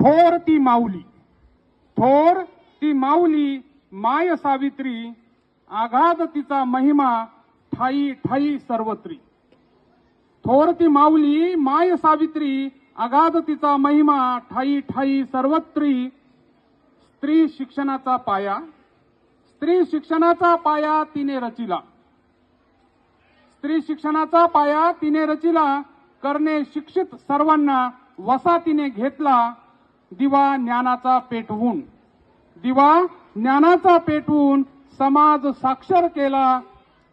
थोर ती माऊली, थोर ती माऊली माय सावित्री, आगाध तिचा महिमा ठाई ठाई सर्वत्री. थोर ती माऊली माय सावित्री, अगाध तिचा महिमा ठाई ठाई सर्वत्री. स्त्री शिक्षणाचा पाया, स्त्री शिक्षणाचा पाया तिने रचिला, स्त्री शिक्षणाचा पाया तिने रचिला. करणे शिक्षित सर्वांना वसा तिने घेतला. दिवा ज्ञानाचा पेटवून, दिवा ज्ञानाचा पेटवून समाज साक्षर केला.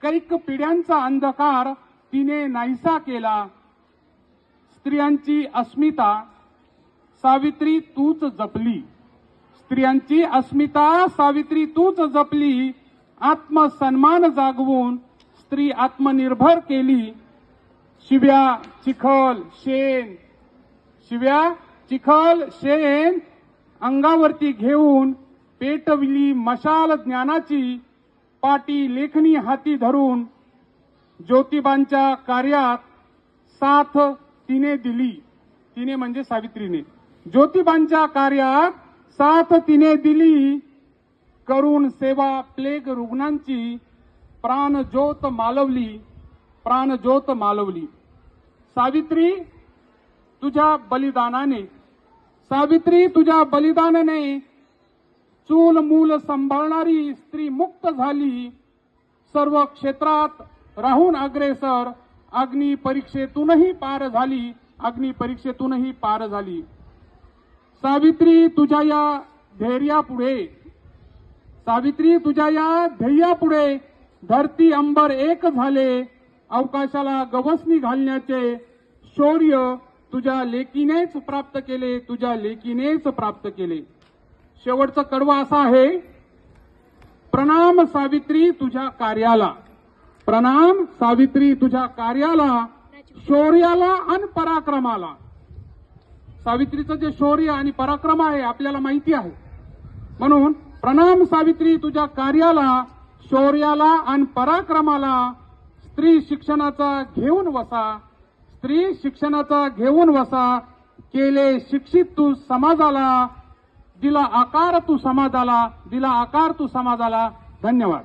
कैक पिढ्यांचा अंधकार तिने नाहीसा केला. स्त्रियांची अस्मिता सावित्री तूच जपली, स्त्रियांची अस्मिता सावित्री तूच जपली. आत्मसन्मान जागवून स्त्री आत्मनिर्भर केली. शिव्या चिखल शेण, शिव्या चिखल शेण अंगावरती घेऊन पेटविली मशाल ज्ञानाची. पाटी लेखणी हाती धरून ज्योतिबांच्या कार्यात साथ तिने दिली. तिने म्हणजे सावित्रीने ज्योतिबांच्या कार्यात साथ तिने दिली. करून सेवा प्लेग रुग्णांची प्राणज्योत मालवली, प्राणज्योत मालवली. सावित्री तुझ्या बलिदानाने, सावित्री तुझ्या बलिदानाने चूल मूल सांभाळणारी स्त्री मुक्त झाली. सर्व क्षेत्रात राहून अग्रेसर, अग्नी परीक्षेतूनही पार झाली, अग्नी परीक्षेतूनही पार झाली. सावित्री तुझ्या या धैर्यापुढे, सावित्री तुझ्या या ध्येयापुढे धरती अंबर एक झाले. अवकाशाला गवसणी घालण्याचे शौर्य तुझ्या लेकीनेच प्राप्त केले, तुझ्या लेकीनेच प्राप्त केले. शेवटचं कडवं असं आहे, प्रणाम सावित्री तुझ्या कार्याला, प्रणाम सावित्री तुझ्या कार्याला, शौर्याला आणि पराक्रमाला. सावित्रीचं जे शौर्य आणि पराक्रम आहे आपल्याला माहिती आहे. म्हणून प्रणाम सावित्री तुझ्या कार्याला, शौर्याला आणि पराक्रमाला. स्त्री शिक्षणाचा घेऊन वसा, स्त्री शिक्षणाचा घेऊन वसा. केले शिक्षित तू समाजाला, दिला आकार तू समाजाला, दिला आकार तू समाजाला. धन्यवाद.